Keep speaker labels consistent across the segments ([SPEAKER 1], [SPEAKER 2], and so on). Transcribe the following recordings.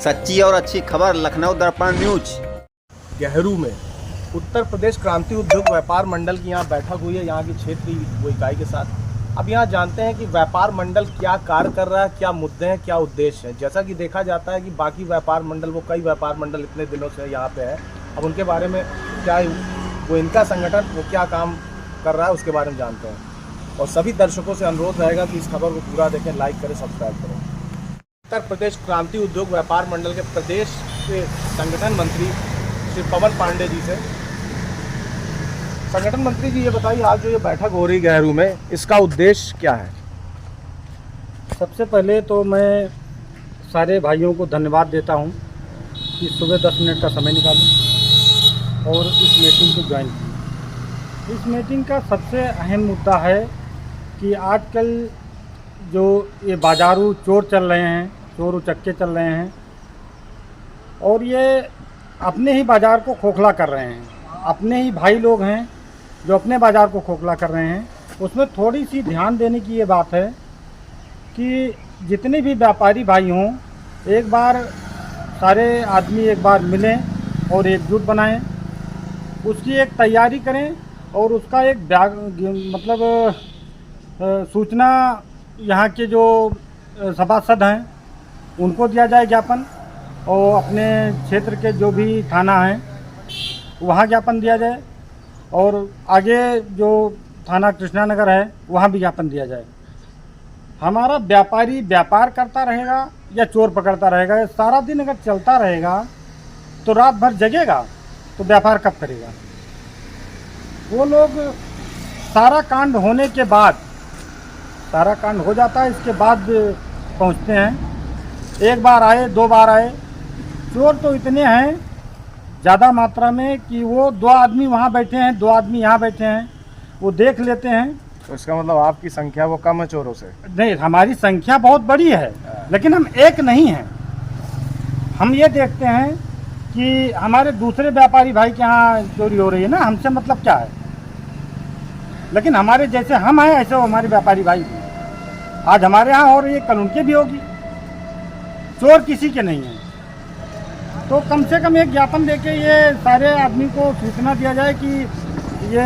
[SPEAKER 1] सच्ची और अच्छी खबर लखनऊ दर्पण न्यूज।
[SPEAKER 2] गेहरू में उत्तर प्रदेश क्रांति उद्योग व्यापार मंडल की यहाँ बैठक हुई है, यहाँ की क्षेत्रीय इकाई के साथ। अब यहाँ जानते हैं कि व्यापार मंडल क्या कार्य कर रहा है, क्या मुद्दे हैं, क्या उद्देश्य है। जैसा कि देखा जाता है कि बाकी व्यापार मंडल, वो कई व्यापार मंडल इतने दिनों से यहाँ पे है, अब उनके बारे में क्या वो इनका संगठन वो क्या काम कर रहा है उसके बारे में जानते हैं। और सभी दर्शकों से अनुरोध रहेगा कि इस खबर को पूरा देखें, लाइक करें, सब्सक्राइब करें। उत्तर प्रदेश क्रांति उद्योग व्यापार मंडल के प्रदेश के संगठन मंत्री श्री पवन पांडे जी से। संगठन मंत्री जी, ये बताइए, आज जो ये बैठक हो रही गेहरू में, इसका उद्देश्य क्या है?
[SPEAKER 3] सबसे पहले तो मैं सारे भाइयों को धन्यवाद देता हूं कि सुबह 10 मिनट का समय निकाला और इस मीटिंग को ज्वाइन किया। इस मीटिंग का सबसे अहम मुद्दा है कि आजकल जो ये बाजारू चोर चल रहे हैं, चोर उचक्के चल रहे हैं और ये अपने ही बाज़ार को खोखला कर रहे हैं। अपने ही भाई लोग हैं जो अपने बाज़ार को खोखला कर रहे हैं। उसमें थोड़ी सी ध्यान देने की ये बात है कि जितने भी व्यापारी भाई हों, एक बार सारे आदमी एक बार मिलें और एकजुट बनाएं, उसकी एक तैयारी करें और उसका एक सूचना यहाँ के जो सभासद हैं उनको दिया जाए ज्ञापन, और अपने क्षेत्र के जो भी थाना हैं वहाँ ज्ञापन दिया जाए, और आगे जो थाना कृष्णा नगर है वहाँ भी ज्ञापन दिया जाए। हमारा व्यापारी व्यापार करता रहेगा या चोर पकड़ता रहेगा, ये सारा दिन अगर चलता रहेगा तो रात भर जगेगा तो व्यापार कब करेगा। वो लोग सारा कांड होने के बाद, सारा कांड हो जाता है, इसके बाद पहुंचते हैं। एक बार आए, 2 बार आए, चोर तो इतने हैं ज़्यादा मात्रा में कि वो 2 आदमी वहाँ बैठे हैं, 2 आदमी यहाँ बैठे हैं, वो देख लेते हैं।
[SPEAKER 2] तो इसका मतलब आपकी संख्या वो कम है चोरों से?
[SPEAKER 3] नहीं, हमारी संख्या बहुत बड़ी है, लेकिन हम एक नहीं हैं। हम ये देखते हैं कि हमारे दूसरे व्यापारी भाई के यहाँ चोरी हो रही है ना, हमसे मतलब क्या है। लेकिन हमारे जैसे हम हैं ऐसे वो हमारे व्यापारी भाई भी। आज हमारे यहाँ हो रही है, कल उनके भी होगी। चोर किसी के नहीं है। तो कम से कम एक ज्ञापन देके ये सारे आदमी को सूचना दिया जाए कि ये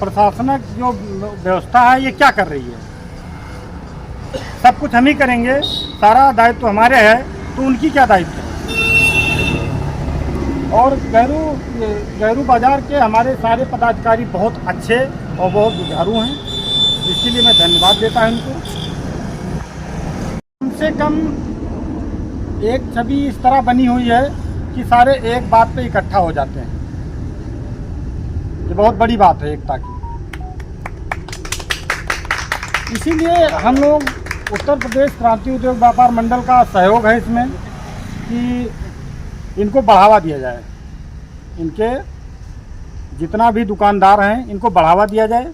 [SPEAKER 3] प्रशासनिक जो व्यवस्था है ये क्या कर रही है। सब कुछ हम ही करेंगे, सारा दायित्व हमारे है, तो उनकी क्या दायित्व है। और गेहरू बाज़ार के हमारे सारे पदाधिकारी बहुत अच्छे और बहुत जुझारू हैं, इसके लिए मैं धन्यवाद देता हूं इनको। कम से कम एक छवि इस तरह बनी हुई है कि सारे एक बात पे इकट्ठा हो जाते हैं। ये बहुत बड़ी बात है एकता की। इसीलिए हम लोग उत्तर प्रदेश क्रांति उद्योग व्यापार मंडल का सहयोग है इसमें कि इनको बढ़ावा दिया जाए। इनके जितना भी दुकानदार हैं इनको बढ़ावा दिया जाए,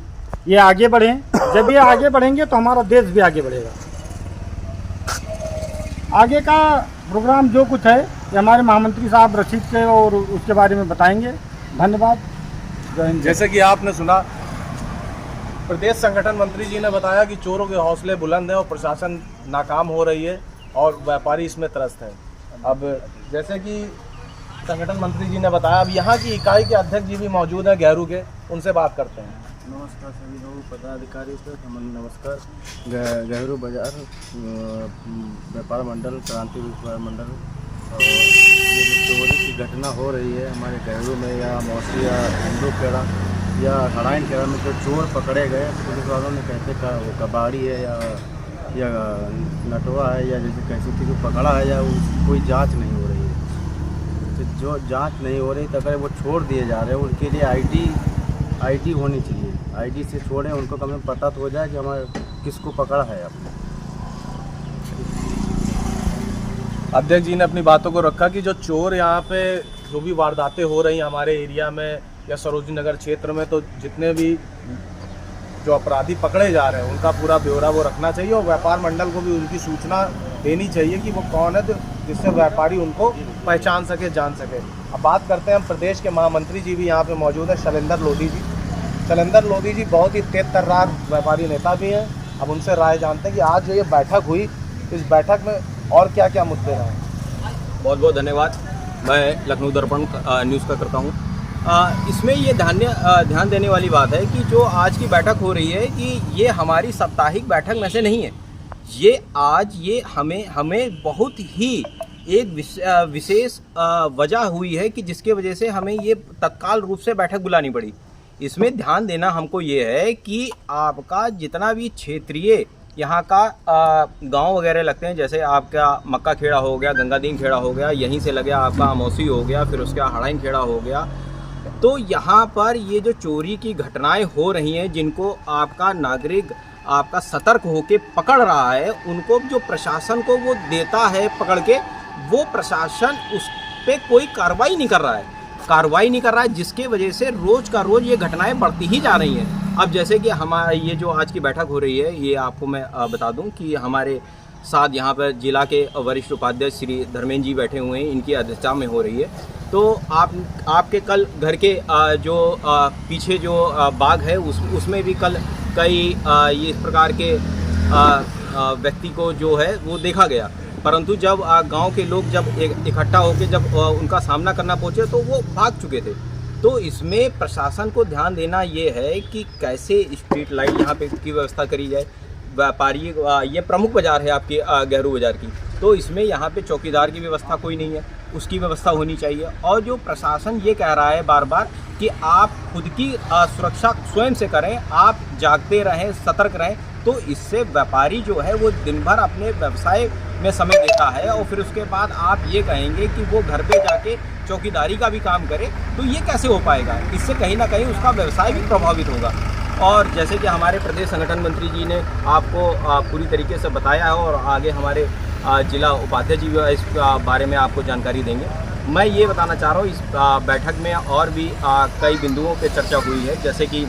[SPEAKER 3] ये आगे बढ़ें। जब ये आगे बढ़ेंगे तो हमारा देश भी आगे बढ़ेगा। आगे का प्रोग्राम जो कुछ है ये हमारे महामंत्री साहब रशीद से और उसके बारे में बताएंगे। धन्यवाद, जय हिंद।
[SPEAKER 2] जैसे कि आपने सुना, प्रदेश संगठन मंत्री जी ने बताया कि चोरों के हौसले बुलंद हैं और प्रशासन नाकाम हो रही है और व्यापारी इसमें त्रस्त हैं। अब जैसे कि संगठन मंत्री जी ने बताया, अब यहाँ की इकाई के अध्यक्ष जी भी मौजूद हैं गेहरू के, उनसे बात करते हैं।
[SPEAKER 4] नमस्कार सभी लोग पदाधिकारी से नमस्कार। गेहरू बाजार व्यापार मंडल, क्रांति व्यापार मंडल, और ये जो चोरी की घटना हो रही है हमारे गेहरू में या मौसी या हिंदू खेड़ा या हराइन खेड़ा में जो चोर पकड़े गए, पुलिस वालों ने कहते का वो कबाड़ी है या नटवा है या जैसे कैसी थी जो पकड़ा है, या कोई जांच नहीं हो रही है। तो जो जांच नहीं हो रही तो अगर वो छोड़ दिए जा रहे हैं, उनके लिए आईडी होनी चाहिए। आईडी से छोड़ें, उनको कम से कम पता तो हो जाए कि हमारे किसको पकड़ा है आपने।
[SPEAKER 2] अध्यक्ष जी ने अपनी बातों को रखा कि जो चोर यहाँ पे जो भी वारदातें हो रही हैं हमारे एरिया में या सरोजनी नगर क्षेत्र में, तो जितने भी जो अपराधी पकड़े जा रहे हैं उनका पूरा ब्यौरा वो रखना चाहिए और व्यापार मंडल को भी उनकी सूचना देनी चाहिए कि वो कौन है, तो जिससे व्यापारी उनको पहचान सके, जान सके। अब बात करते हैं हम, प्रदेश के महामंत्री जी भी यहाँ पे मौजूद है, शैलेंद्र लोधी जी। शैलेंद्र लोधी जी बहुत ही तेज तर्रार व्यापारी नेता भी हैं। अब उनसे राय जानते हैं कि आज जो ये बैठक हुई, इस बैठक में और क्या क्या मुद्दे हैं।
[SPEAKER 5] बहुत बहुत धन्यवाद। मैं लखनऊ दर्पण न्यूज़ का करता हूँ। इसमें ये ध्यान देने वाली बात है कि जो आज की बैठक हो रही है कि ये हमारी साप्ताहिक बैठक में से नहीं है। ये आज हमें बहुत ही एक विशेष वजह हुई है कि जिसके वजह से हमें ये तत्काल रूप से बैठक बुलानी पड़ी। इसमें ध्यान देना हमको ये है कि आपका जितना भी क्षेत्रीय यहाँ का गांव वगैरह लगते हैं, जैसे आपका मक्का खेड़ा हो गया, गंगादीन खेड़ा हो गया, यहीं से लगे आपका अमौसी हो गया, फिर उसका हड़ाइन खेड़ा हो गया। तो यहाँ पर ये जो चोरी की घटनाएं हो रही हैं, जिनको आपका नागरिक आपका सतर्क होके पकड़ रहा है, उनको जो प्रशासन को वो देता है पकड़ के, वो प्रशासन उस पर कोई कार्रवाई नहीं कर रहा है, जिसके वजह से रोज़ का रोज़ ये घटनाएं बढ़ती ही जा रही हैं। अब जैसे कि हमारा ये जो आज की बैठक हो रही है, ये आपको मैं बता दूं कि हमारे साथ यहाँ पर जिला के वरिष्ठ उपाध्यक्ष श्री धर्मेंद्र जी बैठे हुए हैं, इनकी अध्यक्षता में हो रही है। तो आपके कल घर के जो पीछे जो बाग है उसमें भी कल कई ये इस प्रकार के व्यक्ति को जो है वो देखा गया, परंतु जब गांव के लोग जब इकट्ठा होकर जब उनका सामना करना पहुंचे तो वो भाग चुके थे। तो इसमें प्रशासन को ध्यान देना ये है कि कैसे स्ट्रीट लाइट यहाँ पे की व्यवस्था करी जाए। व्यापारी ये प्रमुख बाज़ार है आपकी गेहरू बाज़ार की, तो इसमें यहाँ पे चौकीदार की व्यवस्था कोई नहीं है, उसकी व्यवस्था होनी चाहिए। और जो प्रशासन ये कह रहा है बार बार कि आप खुद की सुरक्षा स्वयं से करें, आप जागते रहें, सतर्क रहें, तो इससे व्यापारी जो है वो दिन भर अपने व्यवसाय में समय देता है और फिर उसके बाद आप ये कहेंगे कि वो घर पे जाके चौकीदारी का भी काम करे, तो ये कैसे हो पाएगा। इससे कहीं ना कहीं उसका व्यवसाय भी प्रभावित होगा। और जैसे कि हमारे प्रदेश संगठन मंत्री जी ने आपको पूरी तरीके से बताया है और आगे हमारे जिला उपाध्यक्ष जी इस बारे में आपको जानकारी देंगे। मैं ये बताना चाह रहा हूँ, इस बैठक में और भी कई बिंदुओं पे चर्चा हुई है, जैसे कि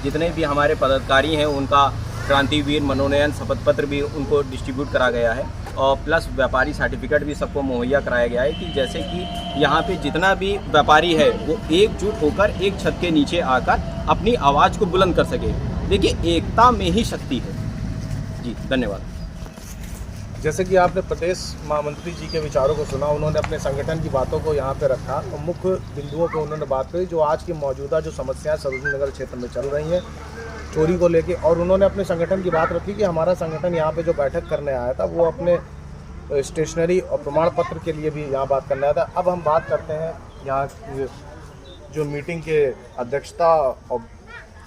[SPEAKER 5] जितने भी हमारे पदाधिकारी हैं उनका क्रांतिवीर मनोनयन शपथ पत्र भी उनको डिस्ट्रीब्यूट करा गया है और प्लस व्यापारी सर्टिफिकेट भी सबको मुहैया कराया गया है कि जैसे कि यहाँ पे जितना भी व्यापारी है वो एकजुट होकर एक छत के नीचे आकर अपनी आवाज़ को बुलंद कर सके। देखिए, एकता में ही शक्ति है। जी धन्यवाद।
[SPEAKER 2] जैसे कि आपने प्रदेश महामंत्री जी के विचारों को सुना, उन्होंने अपने संगठन की बातों को यहाँ पे रखा और मुख्य बिंदुओं पे उन्होंने बात करी जो आज की मौजूदा जो समस्याएं सरोजनी नगर क्षेत्र में चल रही हैं चोरी को लेके। और उन्होंने अपने संगठन की बात रखी कि हमारा संगठन यहाँ पे जो बैठक करने आया था वो अपने स्टेशनरी और प्रमाण पत्र के लिए भी यहाँ बात करने आया था। अब हम बात करते हैं यहाँ जो मीटिंग के अध्यक्षता और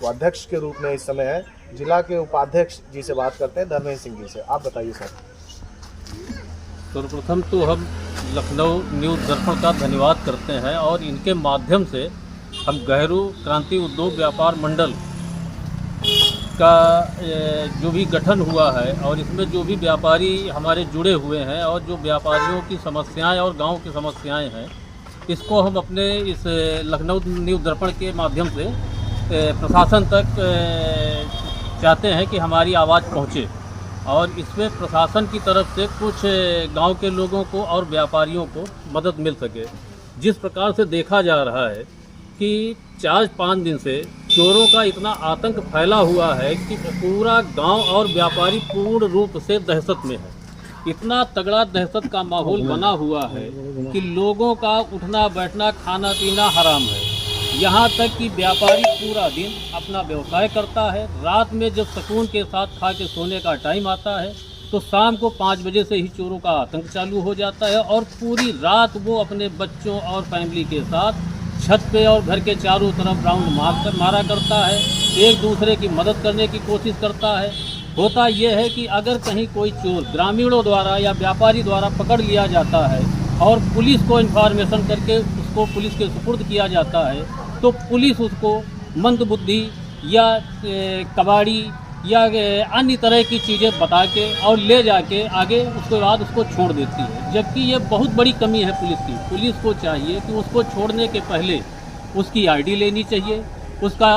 [SPEAKER 2] अध्यक्ष के रूप में इस समय है, जिला के उपाध्यक्ष जी से बात करते हैं, धर्मेंद्र सिंह जी से। आप बताइए सर।
[SPEAKER 6] सर्वप्रथम तो हम लखनऊ न्यूज़ दर्पण का धन्यवाद करते हैं और इनके माध्यम से हम गेहरू क्रांति उद्योग व्यापार मंडल का जो भी गठन हुआ है और इसमें जो भी व्यापारी हमारे जुड़े हुए हैं और जो व्यापारियों की समस्याएं और गांव की समस्याएं हैं, इसको हम अपने इस लखनऊ न्यूज़ दर्पण के माध्यम से प्रशासन तक चाहते हैं कि हमारी आवाज़ पहुंचे और इसमें प्रशासन की तरफ से कुछ गांव के लोगों को और व्यापारियों को मदद मिल सके। जिस प्रकार से देखा जा रहा है कि 4-5 दिन से चोरों का इतना आतंक फैला हुआ है कि पूरा गांव और व्यापारी पूर्ण रूप से दहशत में है। इतना तगड़ा दहशत का माहौल बना हुआ है कि लोगों का उठना बैठना खाना पीना हराम है। यहाँ तक कि व्यापारी पूरा दिन अपना व्यवसाय करता है, रात में जब सुकून के साथ खा के सोने का टाइम आता है तो शाम को 5 बजे से ही चोरों का आतंक चालू हो जाता है और पूरी रात वो अपने बच्चों और फैमिली के साथ छत पे और घर के चारों तरफ राउंड मारा करता है, एक दूसरे की मदद करने की कोशिश करता है। होता यह है कि अगर कहीं कोई चोर ग्रामीणों द्वारा या व्यापारी द्वारा पकड़ लिया जाता है और पुलिस को इन्फॉर्मेशन करके उसको पुलिस के सुपुर्द किया जाता है तो पुलिस उसको मंदबुद्धि या कबाड़ी या अन्य तरह की चीज़ें बता के और ले जाके आगे उसके बाद उसको छोड़ देती है, जबकि ये बहुत बड़ी कमी है पुलिस की। पुलिस को चाहिए कि उसको छोड़ने के पहले उसकी आईडी लेनी चाहिए, उसका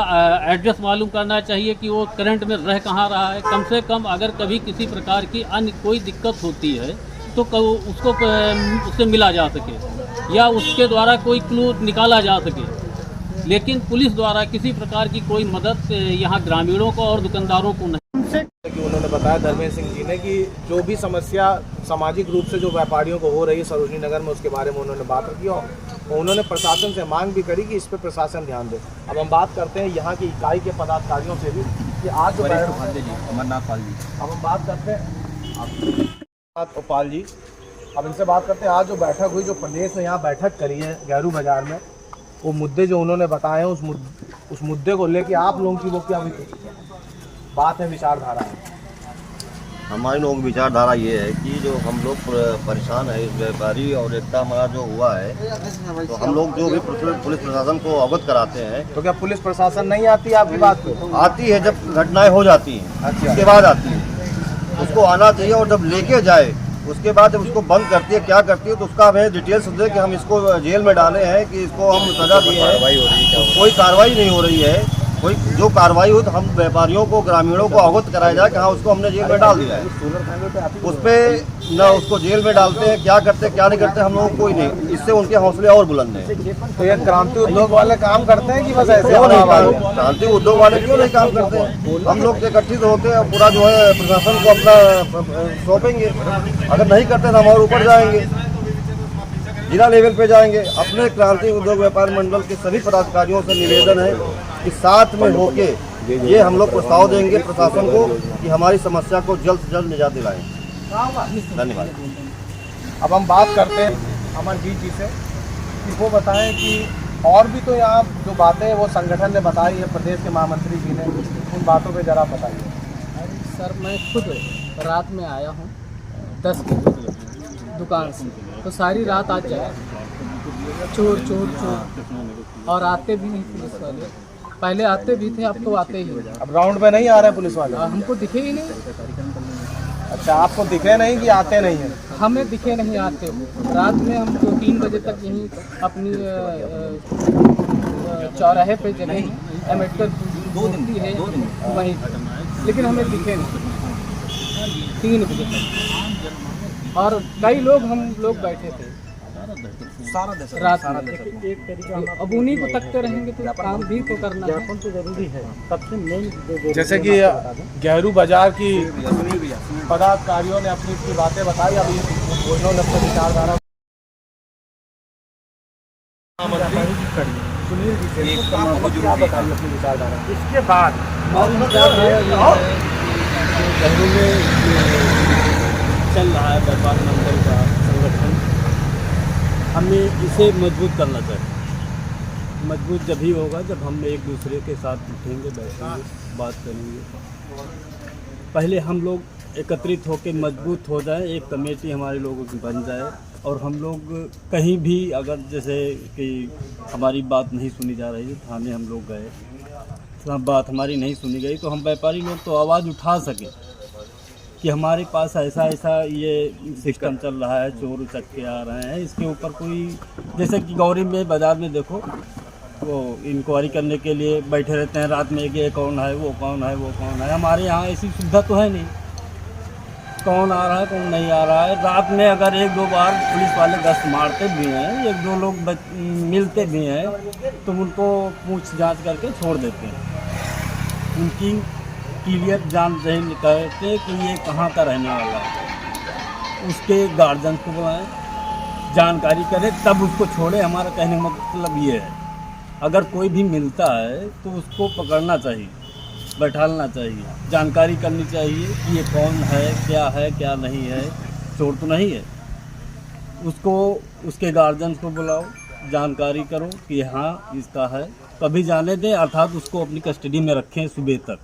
[SPEAKER 6] एड्रेस मालूम करना चाहिए कि वो करंट में रह कहाँ रहा है। कम से कम अगर कभी किसी प्रकार की अन्य कोई दिक्कत होती है तो उसको उससे मिला जा सके या उसके द्वारा कोई क्लू निकाला जा सके। लेकिन पुलिस द्वारा किसी प्रकार की कोई मदद यहाँ ग्रामीणों को और दुकानदारों को नहीं।
[SPEAKER 2] कि उन्होंने बताया धर्मेंद्र सिंह जी ने कि जो भी समस्या सामाजिक रूप से जो व्यापारियों को हो रही है सरोजनी नगर में, उसके बारे में उन्होंने बात रखी और उन्होंने प्रशासन से मांग भी करी कि इस पर प्रशासन ध्यान दे। अब हम बात करते हैं यहाँ की इकाई के पदाधिकारियों से भी कि आज जो
[SPEAKER 5] अमरनाथ पाल जी,
[SPEAKER 2] अब हम बात करते हैं उपाल जी, अब इनसे बात करते हैं आज जो बैठक हुई, जो प्रदेश ने यहाँ बैठक करी है गेहरू बाजार में, वो मुद्दे जो उन्होंने बताए हैं उस मुद्दे को लेके आप लोगों की वो क्या बात है, विचारधारा है?
[SPEAKER 7] हमारी लोगों की विचारधारा ये है कि जो हम लोग परेशान है इस व्यापारी और एकता हमारा जो हुआ है, तो हम लोग जो भी पुलिस प्रशासन को अवगत कराते हैं।
[SPEAKER 2] तो क्या पुलिस प्रशासन नहीं आती है आपकी बात को?
[SPEAKER 7] आती है, जब घटनाएं हो जाती हैं
[SPEAKER 2] अच्छा।
[SPEAKER 7] उसके बाद आती है, उसको आना चाहिए और जब लेके जाए उसके बाद जब उसको बंद करती है, क्या करती है, तो उसका हमें डिटेल्स दे कि हम इसको जेल में डाले हैं कि इसको हम सजा दिए हैं। कोई कार्रवाई नहीं हो रही है, कोई जो कार्रवाई हो तो हम व्यापारियों को, ग्रामीणों को अवगत कराया जाए कि हाँ उसको हमने जेल में डाल दिया है। उस पर न उसको जेल में डालते हैं, क्या करते हैं क्या नहीं करते हम लोगों को कोई नहीं, इससे उनके हौसले और बुलंद हैं।
[SPEAKER 2] तो ये क्रांति उद्योग वाले काम करते हैं कि बस ऐसे?
[SPEAKER 7] क्यों नहीं काम, क्रांति उद्योग वाले क्यों नहीं काम करते हैं? हम लोग एकत्रित होते हैं, पूरा जो है प्रशासन को अपना सौंपेंगे, अगर नहीं करते तो हम और ऊपर जाएंगे, जिला लेवल पे जाएंगे। अपने क्रांति उद्योग व्यापार मंडल के सभी पदाधिकारियों से निवेदन है कि साथ में होके ये हम लोग प्रस्ताव देंगे प्रशासन को कि हमारी समस्या को जल्द से जल्द निजात दिलाएं। धन्यवाद।
[SPEAKER 2] अब हम बात करते हैं अमरजीत जी से कि वो बताएं कि और भी तो यहाँ जो बातें वो संगठन ने बताई है, प्रदेश के महामंत्री जी ने, उन बातों पे जरा बताइए।
[SPEAKER 8] अरे सर, मैं खुद रात में आया हूँ 10 बजे दुकान से, तो सारी रात आज जाए चोर चोर चोर, और आते भी नहीं पुलिस वाले। पहले आते भी थे, अब तो आते ही नहीं।
[SPEAKER 2] अब राउंड पे नहीं आ रहे पुलिस वाले?
[SPEAKER 8] हमको दिखे ही नहीं।
[SPEAKER 2] अच्छा, आपको दिखे नहीं कि आते नहीं हैं?
[SPEAKER 8] हमें दिखे नहीं आते। रात में हम 2-3 बजे तक यहीं अपनी चौराहे पे जगह अम्बेडकर मूर्ति है वहीं, लेकिन हमें दिखे नहीं 3 बजे तक। और कई लोग हम लोग बैठे थे रात में। अब उन्हीं को तकते रहेंगे तो काम भी तो करना है, तो जरूरी है। सबसे मेन
[SPEAKER 2] जैसे कि गेहरू बाजार की पदाधिकारियों ने अपनी बातें बताई, अब उन्होंने अपनी विचारधारा सुनील जी से क्या बताइए अपनी विचारधारा।
[SPEAKER 3] इसके बाद
[SPEAKER 6] गेहरू में चल रहा है व्यापार मंडल का संगठन, हमें इसे मजबूत करना चाहिए। मजबूत जब ही होगा जब हम एक दूसरे के साथ उठेंगे, बैठेंगे, बात करेंगे। पहले हम लोग एकत्रित होकर मजबूत हो जाए, एक कमेटी हमारे लोगों की बन जाए, और हम लोग कहीं भी अगर जैसे कि हमारी बात नहीं सुनी जा रही है, थाने हम लोग गए, बात हमारी नहीं सुनी गई, तो हम व्यापारी लोग तो आवाज़ उठा सकें कि हमारे पास ऐसा ऐसा ये सिस्टम चल रहा है, चोर उचक्के आ रहे हैं, इसके ऊपर कोई, जैसे कि गौरी में बाज़ार में देखो वो इंक्वायरी करने के लिए बैठे रहते हैं रात में, ये कौन है, वो कौन है, वो कौन है। हमारे यहाँ ऐसी सुविधा तो है नहीं, कौन आ रहा है कौन नहीं आ रहा है। रात में अगर 1-2 बार पुलिस वाले गश्त मारते भी हैं, 1-2 लोग मिलते भी हैं, तो उनको पूछ जांच करके छोड़ देते हैं। उनकी क्लियर जान नहीं कहते कि ये कहाँ का रहने वाला है, उसके गार्जियन को बुलाएं, जानकारी करें, तब उसको छोड़े। हमारा कहने का मतलब ये है, अगर कोई भी मिलता है तो उसको पकड़ना चाहिए, बैठालना चाहिए, जानकारी करनी चाहिए कि ये कौन है क्या नहीं है, चोर तो नहीं है। उसको, उसके गार्जियन को बुलाओ, जानकारी करो कि हाँ इसका है, कभी जाने दें, अर्थात उसको अपनी कस्टडी में रखें सुबह तक,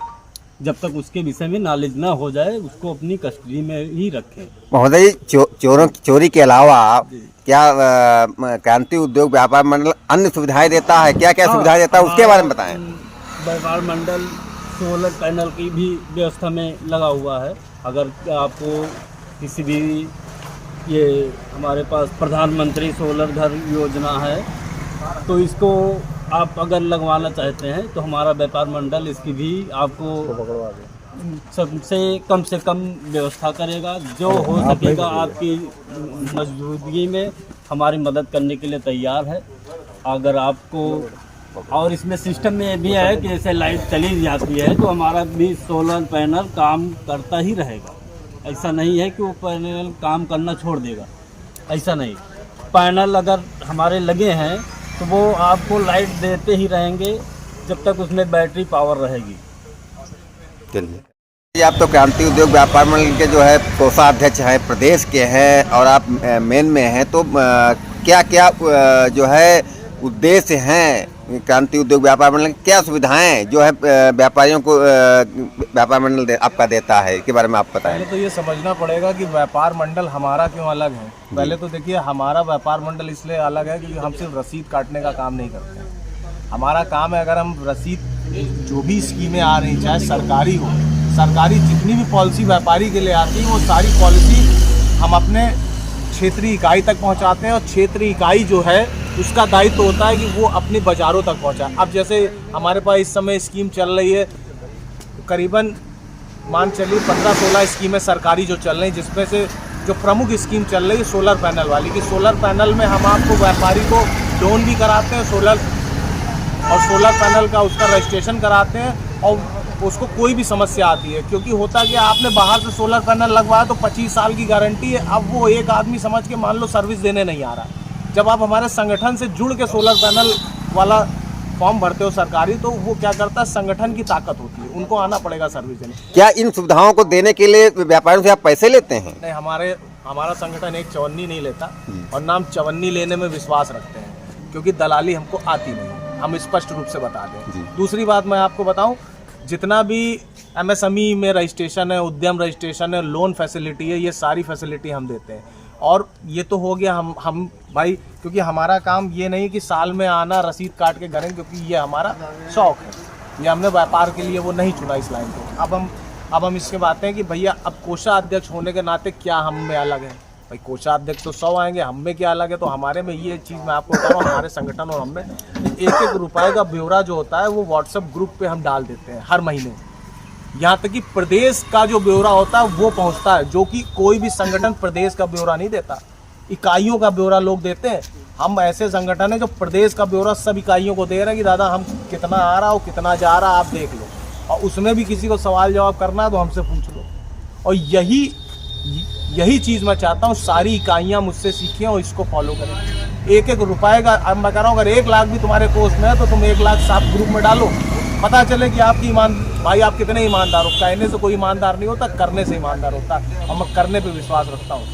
[SPEAKER 6] जब तक उसके विषय में नॉलेज ना हो जाए, उसको अपनी कस्टडी में ही रखें।
[SPEAKER 1] महोदय, चोरी के अलावा क्या क्रांति उद्योग व्यापार मंडल अन्य सुविधाएं देता है? क्या क्या सुविधाएं देता है उसके बारे में बताएं।
[SPEAKER 6] व्यापार मंडल सोलर पैनल की भी व्यवस्था में लगा हुआ है। अगर आपको किसी भी, ये हमारे पास प्रधानमंत्री सोलर घर योजना है, तो इसको आप अगर लगवाना चाहते हैं तो हमारा व्यापार मंडल इसकी भी आपको सबसे कम व्यवस्था करेगा। जो हो सकेगा आपकी मौजूदगी में हमारी मदद करने के लिए तैयार है। अगर आपको और इसमें सिस्टम में ये भी है कि जैसे लाइट चली जाती है तो हमारा भी सोलर पैनल काम करता ही रहेगा। ऐसा नहीं है कि वो पैनल काम करना छोड़ देगा, ऐसा नहीं। पैनल अगर हमारे लगे हैं तो वो आपको लाइट देते ही रहेंगे जब तक उसमें बैटरी पावर रहेगी।
[SPEAKER 1] चलिए, आप तो क्रांति उद्योग व्यापार मंडल के जो है कोषाध्यक्ष हैं, प्रदेश के हैं और आप मेन में हैं, तो क्या क्या जो है उद्देश्य हैं क्रांति उद्योग व्यापार मंडल, क्या सुविधाएं जो है व्यापारियों को व्यापार मंडल आपका देता है, इसके बारे में आप बताएं।
[SPEAKER 2] पहले तो ये समझना पड़ेगा कि व्यापार मंडल हमारा क्यों अलग है। पहले तो देखिए, हमारा व्यापार मंडल इसलिए अलग है क्योंकि हम सिर्फ रसीद काटने का काम नहीं करते हैं। हमारा काम है, अगर हम रसीद जो भी स्कीमें आ रही, चाहे सरकारी हो, सरकारी जितनी भी पॉलिसी व्यापारी के लिए आती है वो सारी पॉलिसी हम अपने क्षेत्रीय इकाई तक पहुंचाते हैं और क्षेत्रीय इकाई जो है उसका दायित्व होता है कि वो अपने बाज़ारों तक पहुंचाए। अब जैसे हमारे पास इस समय स्कीम चल रही है, करीबन मान चलिए 15-16 स्कीमें सरकारी जो चल रही हैं, जिसमें से जो प्रमुख स्कीम चल रही है सोलर पैनल वाली, कि सोलर पैनल में हम आपको व्यापारी को लोन भी कराते हैं सोलर पैनल का उसका रजिस्ट्रेशन कराते हैं। और उसको कोई भी समस्या आती है, क्योंकि होता कि आपने बाहर से सोलर पैनल लगवाया तो 25 साल की गारंटी है, अब वो एक आदमी समझ के मान लो सर्विस देने नहीं आ रहा है। जब आप हमारे संगठन से जुड़ के सोलर पैनल वाला फॉर्म भरते हो सरकारी, तो वो क्या करता है, संगठन की ताकत होती है, उनको आना पड़ेगा सर्विस देने।
[SPEAKER 1] क्या इन सुविधाओं को देने के लिए व्यापारियों से आप पैसे लेते हैं?
[SPEAKER 2] नहीं, हमारा संगठन एक चवन्नी नहीं लेता और ना हम चवन्नी लेने में विश्वास रखते हैं, क्योंकि दलाली हमको आती नहीं, हम स्पष्ट रूप से बता दें। दूसरी बात मैं आपको बताऊं, जितना भी MSME में रजिस्ट्रेशन है, उद्यम रजिस्ट्रेशन है, लोन फैसिलिटी है, ये सारी फैसिलिटी हम देते हैं। और ये तो हो गया हम भाई, क्योंकि हमारा काम ये नहीं कि साल में आना रसीद काट के करें, क्योंकि ये हमारा शौक है, ये हमने व्यापार के लिए वो नहीं चुना इस लाइन को। अब हम इसके बात हैं कि भैया अब कोषाध्यक्ष होने के नाते क्या हम में अलग है। भाई कोषाध्यक्ष तो 100 आएंगे, हम में क्या अलग है? तो हमारे में ये चीज़ मैं आपको बता रहा हूँ, हमारे संगठन और हम में 1-1 रुपये का ब्यौरा जो होता है वो व्हाट्सएप ग्रुप पे हम डाल देते हैं हर महीने। यहाँ तक कि प्रदेश का जो ब्यौरा होता है वो पहुँचता है, जो कि कोई भी संगठन प्रदेश का ब्यौरा नहीं देता, इकाइयों का ब्यौरा लोग देते हैं। हम ऐसे संगठन है जो प्रदेश का ब्यौरा सब इकाइयों को दे रहे हैं कि दादा हम कितना आ रहा हो, कितना जा रहा, आप देख लो, और उसमें भी किसी को सवाल जवाब करना है तो हमसे पूछ लो। और यही चीज़ मैं चाहता हूँ सारी इकाइयाँ मुझसे सीखें और इसको फॉलो करें। 1-1 रुपये का, अब मैं कह रहा हूँ, अगर 1 लाख भी तुम्हारे कोष में है तो तुम 1 लाख साफ ग्रुप में डालो, पता चले कि आपकी भाई आप कितने ईमानदार हो। कहने से कोई ईमानदार नहीं होता, करने से ईमानदार होता, और मैं करने पे विश्वास रखता हूँ।